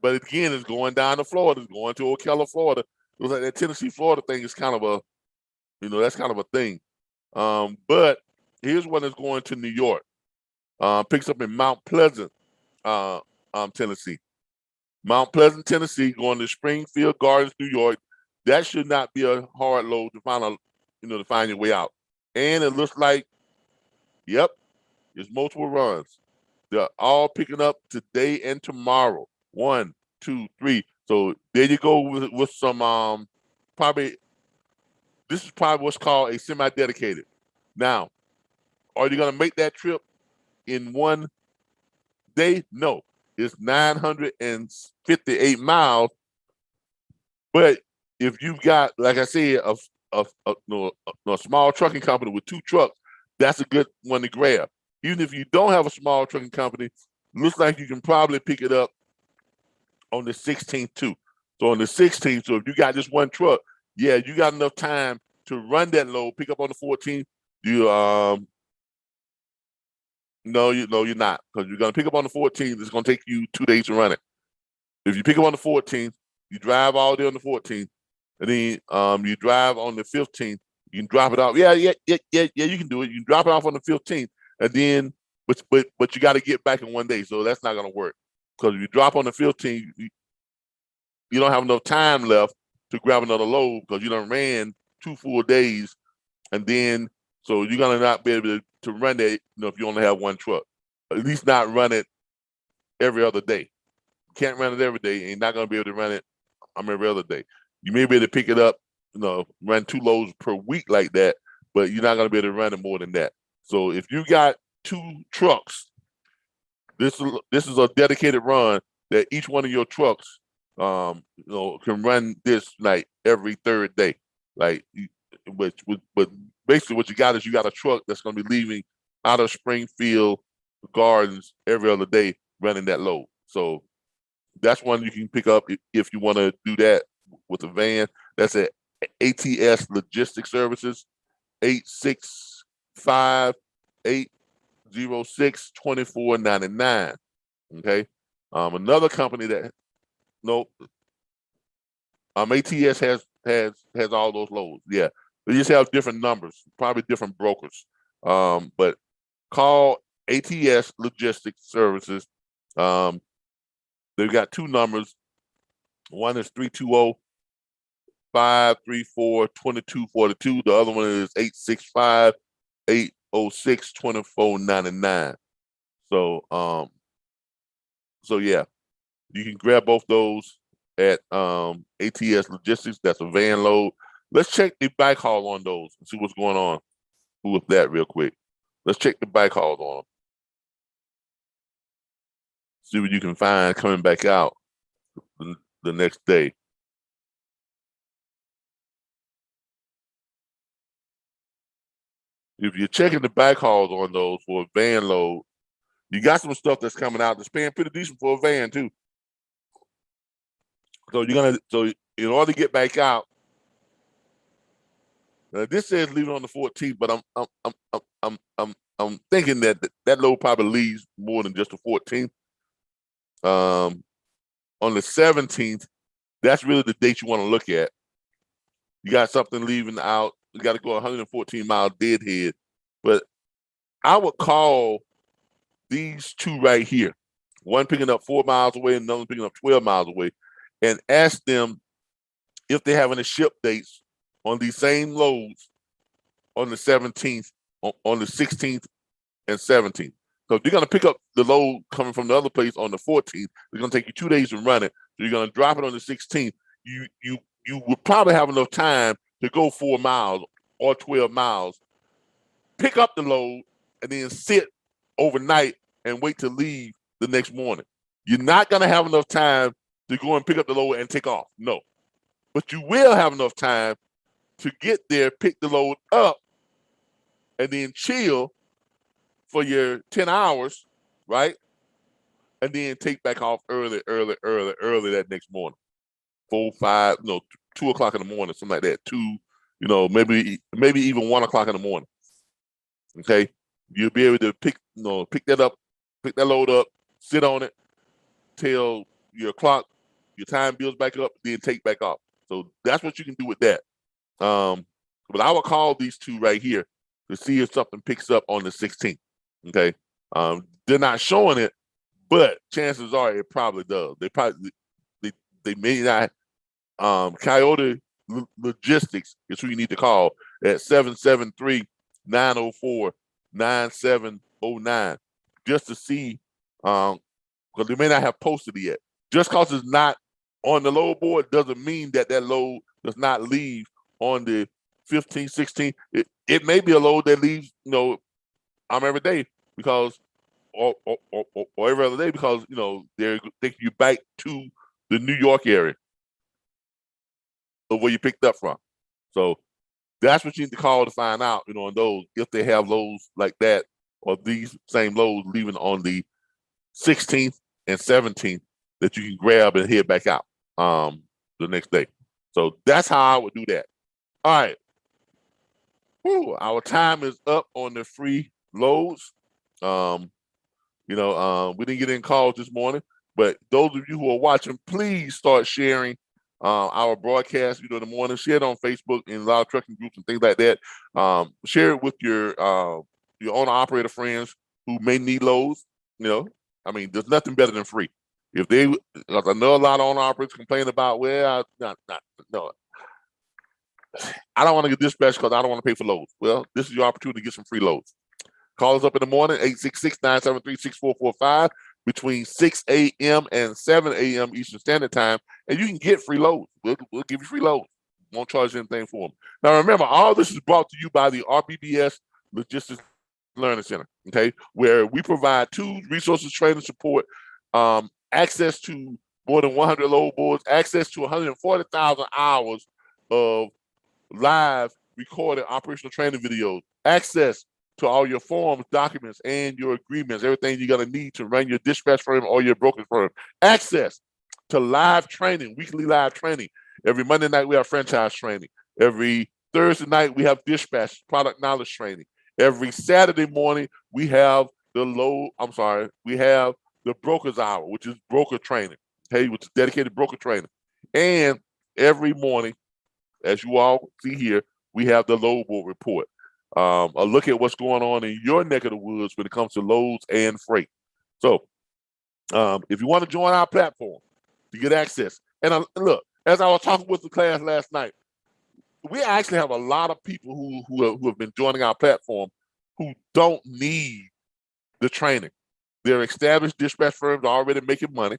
But again, it's going down to Florida. It's going to Ocala, Florida. It was like that Tennessee, Florida thing is kind of a, that's kind of a thing. But here's one that's going to New York. Picks up in Mount Pleasant, Tennessee. Mount Pleasant, Tennessee, going to Springfield Gardens, New York. That should not be a hard load to find your way out. And it looks like, yep, there's multiple runs. They're all picking up today and tomorrow. 1, 2, 3. So there you go with some this is probably what's called a semi-dedicated. Now, are you going to make that trip in one day? No. It's 958 miles. But if you've got, like I said, a small trucking company with 2 trucks, that's a good one to grab. Even if you don't have a small trucking company, looks like you can probably pick it up on the 16th too. So on the 16th, so if you got just one truck, yeah, you got enough time to run that load, pick up on the 14th, you no, you're not, because you're gonna pick up on the 14th. It's gonna take you 2 days to run it. If you pick up on the 14th, you drive all day on the 14th, and then you drive on the 15th. You can drop it off. Yeah. You can do it. You can drop it off on the 15th, and then but you got to get back in 1 day. So that's not gonna work, because if you drop on the 15th, you don't have enough time left to grab another load, because you done ran 2 full days, and then so you're gonna not be able to run that, if you only have 1 truck. At least not run it every other day. You can't run it every day, and you're not gonna be able to run it every other day. You may be able to pick it up, run 2 loads per week like that, but you're not gonna be able to run it more than that. So if you got 2 trucks, this is a dedicated run that each one of your trucks can run this like every 3rd day. Like, but basically what you got is you got a truck that's going to be leaving out of Springfield Gardens every other day running that load. So that's one you can pick up if you want to do that with a van. That's at ATS Logistics Services, 865-806-2499. Okay. Another company that ATS has all those loads. Yeah. They just have different numbers, probably different brokers. But call ATS Logistics Services. They've got 2 numbers. One is 320-534-2242. The other one is 865-806-2499. So yeah, you can grab both those at ATS Logistics. That's a van load. Let's check the bike haul on those and see what's going on with that real quick. Let's check the bike hauls on them. See what you can find coming back out the next day. If you're checking the bike hauls on those for a van load, you got some stuff that's coming out that's paying pretty decent for a van too. So in order to get back out, this says leave it on the 14th, but I'm thinking that load probably leaves more than just the 14th. On the 17th, that's really the date you want to look at. You got something leaving out. You got to go 114 mile deadhead, but I would call these 2 right here, one picking up 4 miles away and another picking up 12 miles away, and ask them if they have any ship dates on these same loads on the 17th, on the 16th, and 17th. So if you're going to pick up the load coming from the other place on the 14th, it's going to take you 2 days to run it. So you're going to drop it on the 16th. You would probably have enough time to go 4 miles or 12 miles, pick up the load, and then sit overnight and wait to leave the next morning. You're not going to have enough time to go and pick up the load and take off. No. But you will have enough time to get there, pick the load up, and then chill for your 10 hours, right? And then take back off early that next morning. 4, 5, 2 o'clock in the morning, something like that. 2, maybe even 1 o'clock in the morning. Okay, you'll be able to pick that up, pick that load up, sit on it till your time builds back up, then take back off. So that's what you can do with that. But I will call these 2 right here to see if something picks up on the 16th. Okay, they're not showing it, but chances are it probably does. They may not. Coyote Logistics is who you need to call at 773-904-9709 just to see, because they may not have posted it yet. Just because it's not on the load board doesn't mean that load does not leave on the 15th, 16th. It may be a load that leaves, every day because, or every other day because, they're taking you back to the New York area of where you picked up from. So that's what you need to call to find out, on those, if they have loads like that or these same loads leaving on the 16th and 17th that you can grab and head back out the next day. So that's how I would do that. All right. Our time is up on the free loads. We didn't get in calls this morning, but those of you who are watching, please start sharing our broadcast, in the morning. Share it on Facebook in live trucking groups and things like that. Share it with your owner operator friends who may need loads. There's nothing better than free. Because I know a lot of owner operators complain about, well, no, I don't want to get dispatched because I don't want to pay for loads. Well, this is your opportunity to get some free loads. Call us up in the morning, 866-973-6445, between 6 a.m. and 7 a.m. Eastern Standard Time, and you can get free loads. We'll give you free loads. Won't charge you anything for them. Now, remember, all this is brought to you by the RBBS Logistics Learning Center, okay, where we provide tools, resources, training, support, access to more than 100 load boards, access to 140,000 hours of live recorded operational training videos, access to all your forms, documents, and your agreements, everything you're going to need to run your dispatch firm or your brokerage firm, access to live training, weekly live training. Every Monday night, we have franchise training. Every Thursday night, we have dispatch, product knowledge training. Every Saturday morning, we have the broker's hour, which is broker training, okay, which is dedicated broker training. And every morning, as you all see here, we have the load board report. A look at what's going on in your neck of the woods when it comes to loads and freight. So if you want to join our platform to get access, and look, as I was talking with the class last night, we actually have a lot of people who have been joining our platform who don't need the training. They're established dispatch firms already making money,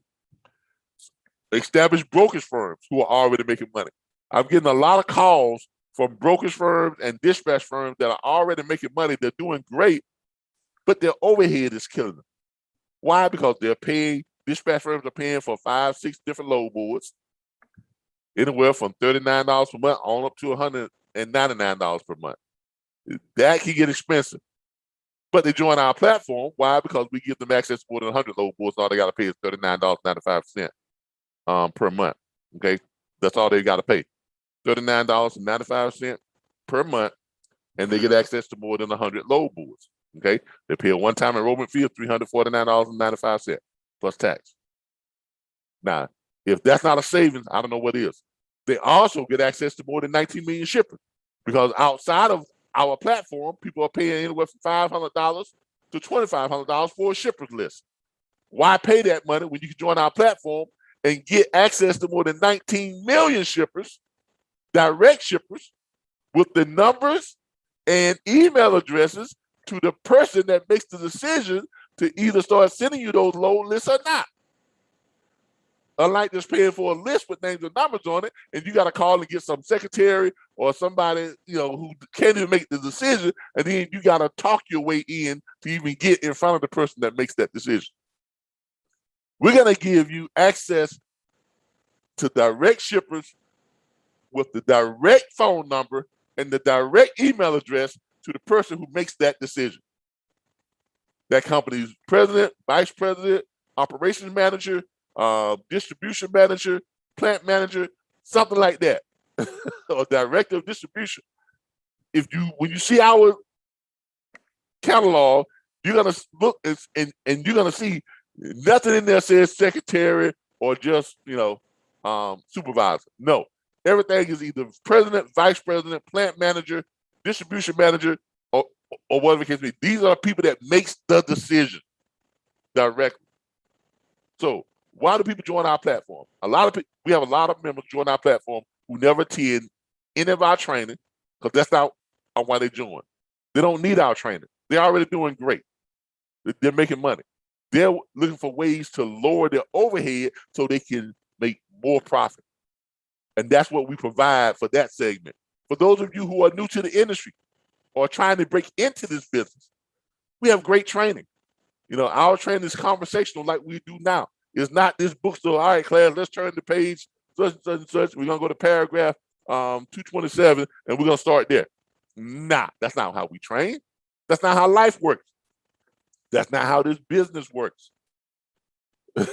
established brokerage firms who are already making money. I'm getting a lot of calls from brokerage firms and dispatch firms that are already making money. They're doing great, but their overhead is killing them. Why? Because dispatch firms are paying for 5, 6 different load boards, anywhere from $39 per month on up to $199 per month. That can get expensive. But they join our platform. Why? Because we give them access to more than 100 load boards. All they got to pay is $39.95 per month. Okay, that's all they got to pay. $39.95 per month, and they get access to more than 100 load boards. Okay, they pay a one-time enrollment fee of $349.95 plus tax. Now, if that's not a savings, I don't know what is. They also get access to more than 19 million shippers, because outside of our platform, people are paying anywhere from $500 to $2,500 for a shippers list. Why pay that money when you can join our platform and get access to more than 19 million shippers, direct shippers, with the numbers and email addresses to the person that makes the decision to either start sending you those load lists or not? Unlike just paying for a list with names and numbers on it, and you got to call and get some secretary or somebody who can't even make the decision, and then you got to talk your way in to even get in front of the person that makes that decision. We're going to give you access to direct shippers with the direct phone number and the direct email address to the person who makes that decision. That company's president, vice president, operations manager, distribution manager, plant manager, something like that, or director of distribution. When you see our catalog, you're gonna look and you're gonna see nothing in there says secretary or just supervisor. No, everything is either president, vice president, plant manager, distribution manager, or whatever it can be. These are people that makes the decision directly. So why do people join our platform? We have a lot of members join our platform who never attend any of our training, because that's not why they join. They don't need our training. They're already doing great. They're making money. They're looking for ways to lower their overhead so they can make more profit. And that's what we provide for that segment. For those of you who are new to the industry or trying to break into this business, we have great training. Our training is conversational like we do now. It's not this book still, all right, class, let's turn the page, such and such and such. We're going to go to paragraph 227, and we're going to start there. Nah, that's not how we train. That's not how life works. That's not how this business works. This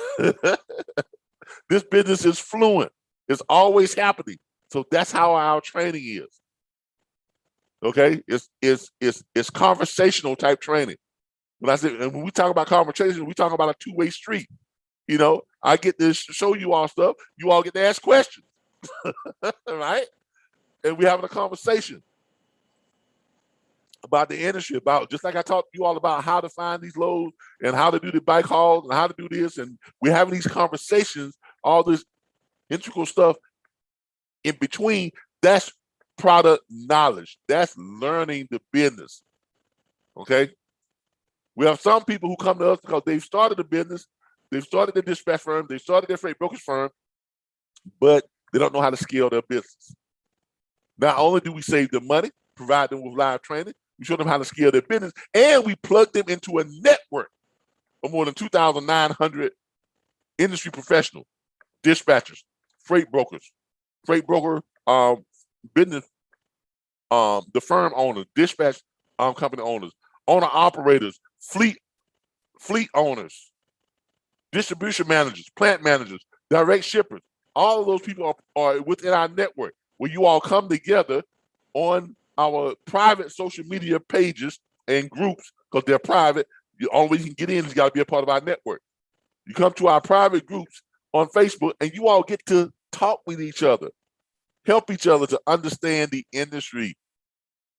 business is fluent. It's always happening. So that's how our training is. Okay, it's conversational type training. When I say, and when we talk about conversation, we talk about a two-way street. You know, I get to show you all stuff. You all get to ask questions, right? And we having a conversation about the industry, about just like I talked to you all about how to find these loads and how to do the bike hauls and how to do this. And we're having these conversations, all this integral stuff in between. That's product knowledge. That's learning the business. Okay. We have some people who come to us because they've started a business, they've started their dispatch firm, they've started their freight brokerage firm, but they don't know how to scale their business. Not only do we save them money, provide them with live training, we show them how to scale their business, and we plug them into a network of more than 2,900 industry professionals, dispatchers, freight brokers, freight broker business, the firm owners, dispatch company owners, owner operators, fleet owners, distribution managers, plant managers, direct shippers. All of those people are within our network where you all come together on our private social media pages and groups because they're private. The only way you can get in is you got to be a part of our network. You come to our private groups on Facebook and you all get to talk with each other, help each other to understand the industry.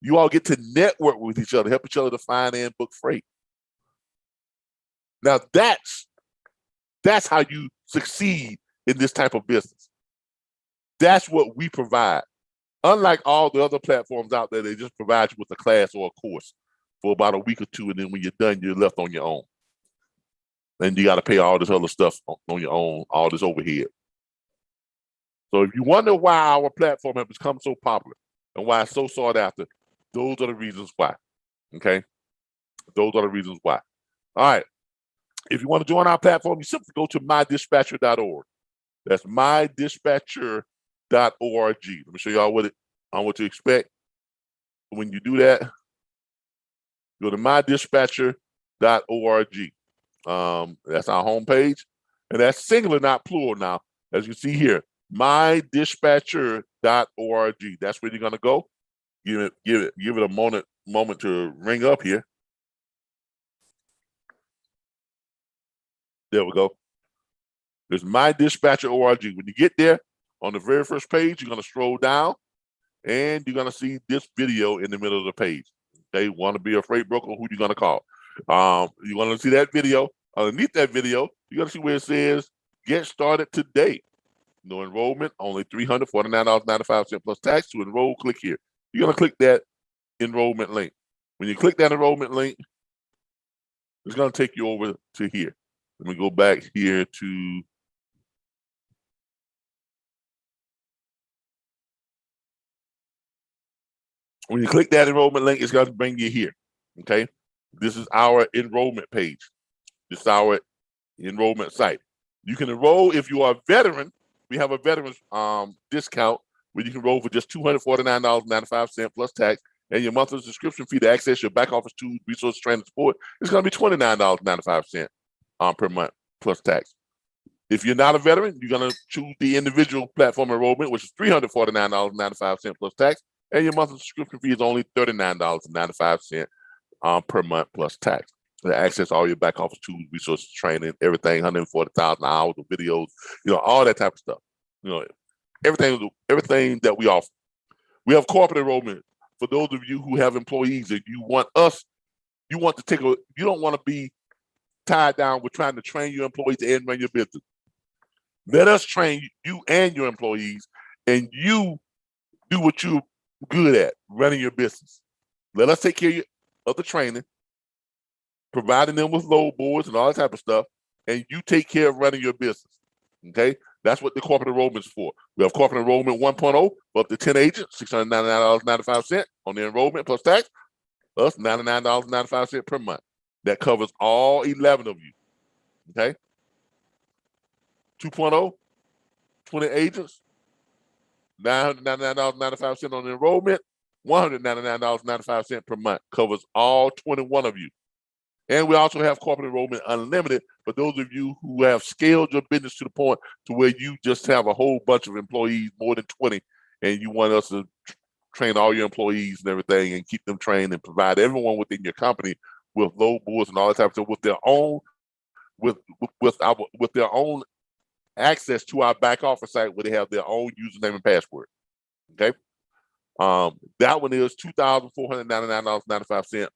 You all get to network with each other, help each other to find and book freight. Now that's how you succeed in this type of business. That's what we provide. Unlike all the other platforms out there, they just provide you with a class or a course for about a week or two, and then when you're done, you're left on your own. And you got to pay all this other stuff on your own, all this overhead. So if you wonder why our platform has become so popular and why it's so sought after, those are the reasons why. Okay? Those are the reasons why. All right. If you want to join our platform, you simply go to mydispatcher.org. That's mydispatcher.org. Let me show y'all what to expect. When you do that, go to mydispatcher.org. That's our homepage. And that's singular, not plural now. As you see here, mydispatcher.org. That's where you're gonna go. Give it a moment to ring up here. There we go. There's mydispatcher.org. When you get there, on the very first page, you're gonna scroll down and you're gonna see this video in the middle of the page. They want to be a freight broker, who you gonna call? You want to see that video. Underneath that video, you're gonna see where it says get started today. No enrollment, only $349.95 plus tax to enroll. Click here. You're gonna click that enrollment link. When you click that enrollment link, it's gonna take you over to here. Let me go back here to when you click that enrollment link, it's going to bring you here. Okay. This is our enrollment page. This is our enrollment site. You can enroll if you are a veteran. We have a veteran's discount where you can enroll for just $249.95 plus tax, and your monthly subscription fee to access your back office tools, resource, training, support is going to be $29.95 per month plus tax. If you're not a veteran, you're going to choose the individual platform enrollment, which is $349.95 plus tax, and your monthly subscription fee is only $39.95 per month plus tax. To access all your back office tools, resources, training, everything, 140,000 hours of videos, all that type of stuff. Everything that we offer. We have corporate enrollment for those of you who have employees and you don't want to be tied down with trying to train your employees and run your business. Let us train you and your employees, and you do what you're good at, running your business. Let us take care of the training, providing them with load boards and all that type of stuff, and you take care of running your business. Okay? That's what the corporate enrollment is for. We have corporate enrollment 1.0 for up to 10 agents, $699.95 on the enrollment plus tax, plus $99.95 per month. That covers all 11 of you. Okay? 2.0, 20 agents, $999.95 on the enrollment, $199.95 per month. Covers all 21 of you. And we also have corporate enrollment unlimited for those of you who have scaled your business to the point to where you just have a whole bunch of employees, more than 20, and you want us to train all your employees and everything, and keep them trained, and provide everyone within your company with load boards and all that type of stuff with their own with their own access to our back office site where they have their own username and password. Okay. That one is $2,499.95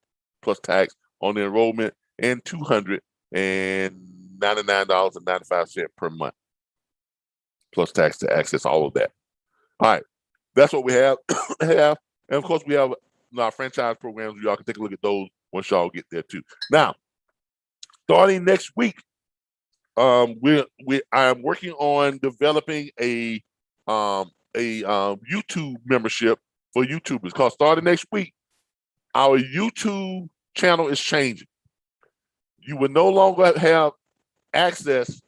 plus tax on the enrollment, and $299.95 per month plus tax to access all of that. All right, that's what we have. And of course, we have our franchise programs. Y'all can take a look at those once y'all get there too. Now, starting next week, I am working on developing a YouTube membership for YouTubers. Because starting next week, our YouTube channel is changing. You will no longer have access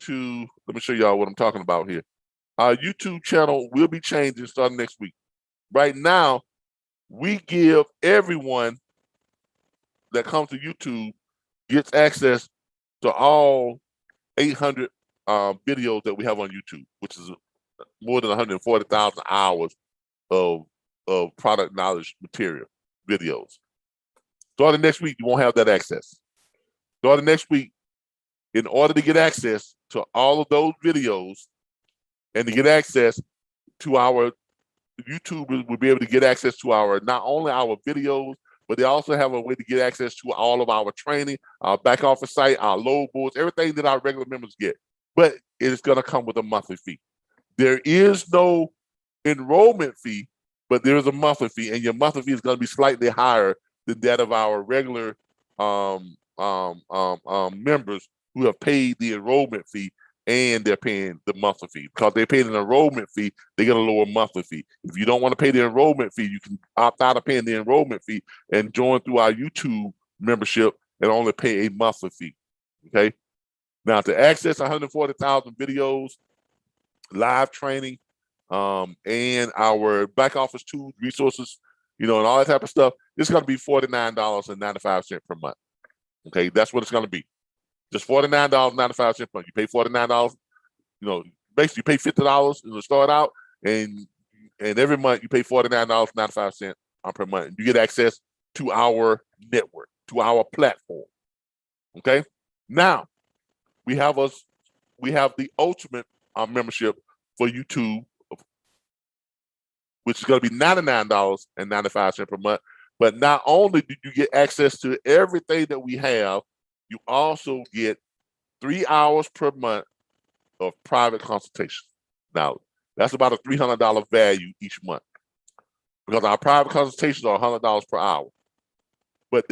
to. Let me show y'all what I'm talking about here. Our YouTube channel will be changing starting next week. Right now, we give everyone that comes to YouTube gets access to all 800 videos that we have on YouTube, which is more than 140,000 hours of product knowledge material videos. Starting next week, you won't have that access. Starting next week, in order to get access to all of those videos and to get access to our YouTubers, will be able to get access to not only our videos, but they also have a way to get access to all of our training, our back office site, our load boards, everything that our regular members get. But it is going to come with a monthly fee. There is no enrollment fee, but there is a monthly fee, and your monthly fee is going to be slightly higher than that of our regular members who have paid the enrollment fee, and they're paying the monthly fee. Because they paid an enrollment fee, they get a lower monthly fee. If you don't want to pay the enrollment fee, you can opt out of paying the enrollment fee and join through our YouTube membership and only pay a monthly fee. Okay. Now, to access 140,000 videos, live training, and our back office tools, resources, and all that type of stuff, it's going to be $49.95 per month. Okay, that's what it's going to be. Just $49.95 per month. You pay $49, basically you pay $50 to start out, and every month you pay $49.95 per month. You get access to our network, to our platform. Okay. Now we have the ultimate membership for YouTube, which is going to be $99.95 per month. But not only do you get access to everything that we have, you also get 3 hours per month of private consultation. Now, that's about a $300 value each month, because our private consultations are $100 per hour. But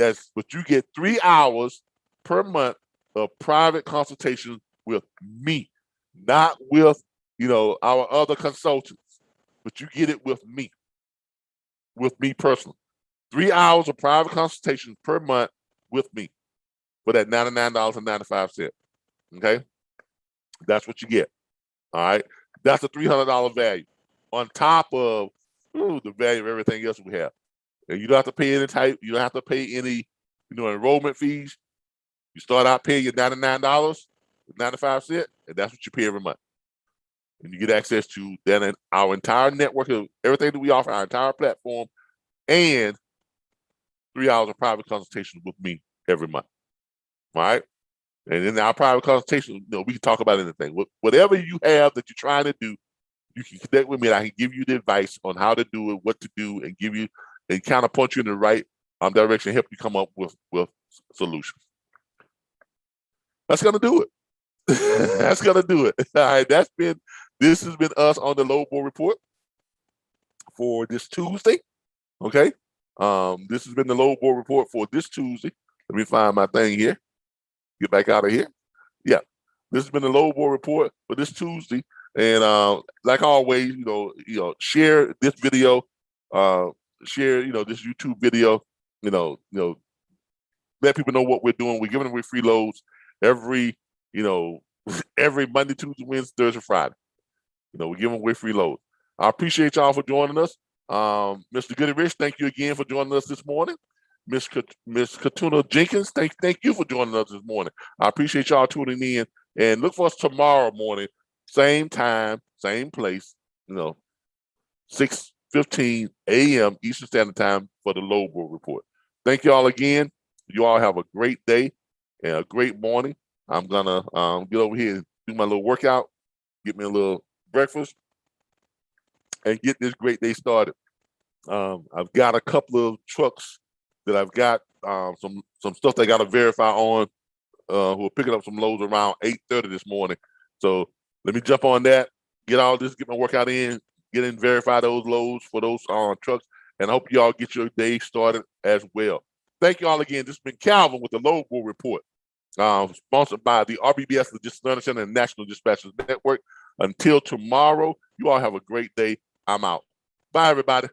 you get 3 hours per month of private consultation with me, not with our other consultants, but you get it with me personally. 3 hours of private consultation per month with me for that $99.95. Okay, that's what you get. All right, that's a $300 value on top of the value of everything else we have. And you don't have to pay any you don't have to pay any enrollment fees. You start out paying your $99.95, and that's what you pay every month. And you get access to then our entire network of everything that we offer, our entire platform, and 3 hours of private consultation with me every month. All right. And in our private consultation, we can talk about anything. Whatever you have that you're trying to do, you can connect with me, and I can give you the advice on how to do it, what to do, and give you and kind of point you in the right direction, help you come up with solutions. That's gonna do it. That's gonna do it. All right. This has been us on the Load Board Report for this Tuesday. Okay. This has been the Load Board Report for this Tuesday. Let me find my thing here. Get back out of here. Yeah. This has been the Load Board Report for this Tuesday. And like always, share this video, share, this YouTube video, let people know what we're doing. We're giving away free loads every Monday, Tuesday, Wednesday, Thursday, Friday. We're giving away free loads. I appreciate y'all for joining us. Mr. Goody Rich, thank you again for joining us this morning. Miss Katuna Jenkins, thank you for joining us this morning. I appreciate y'all tuning in, and look for us tomorrow morning, same time, same place, 6 6:15 a.m. Eastern Standard Time for the Load Board Report. Thank you all again. You all have a great day and a great morning. I'm gonna get over here and do my little workout, get me a little breakfast, and get this great day started. I've got a couple of trucks that I've got some stuff that I got to verify on. Who are picking up some loads around 8:30 this morning. So let me jump on that, get all this, get my workout in, get in, verify those loads for those trucks, and I hope you all get your day started as well. Thank you all again. This has been Calvin with the Load Board Report, sponsored by the RBBS Logistics Center and National Dispatchers Network. Until tomorrow, you all have a great day. I'm out. Bye, everybody.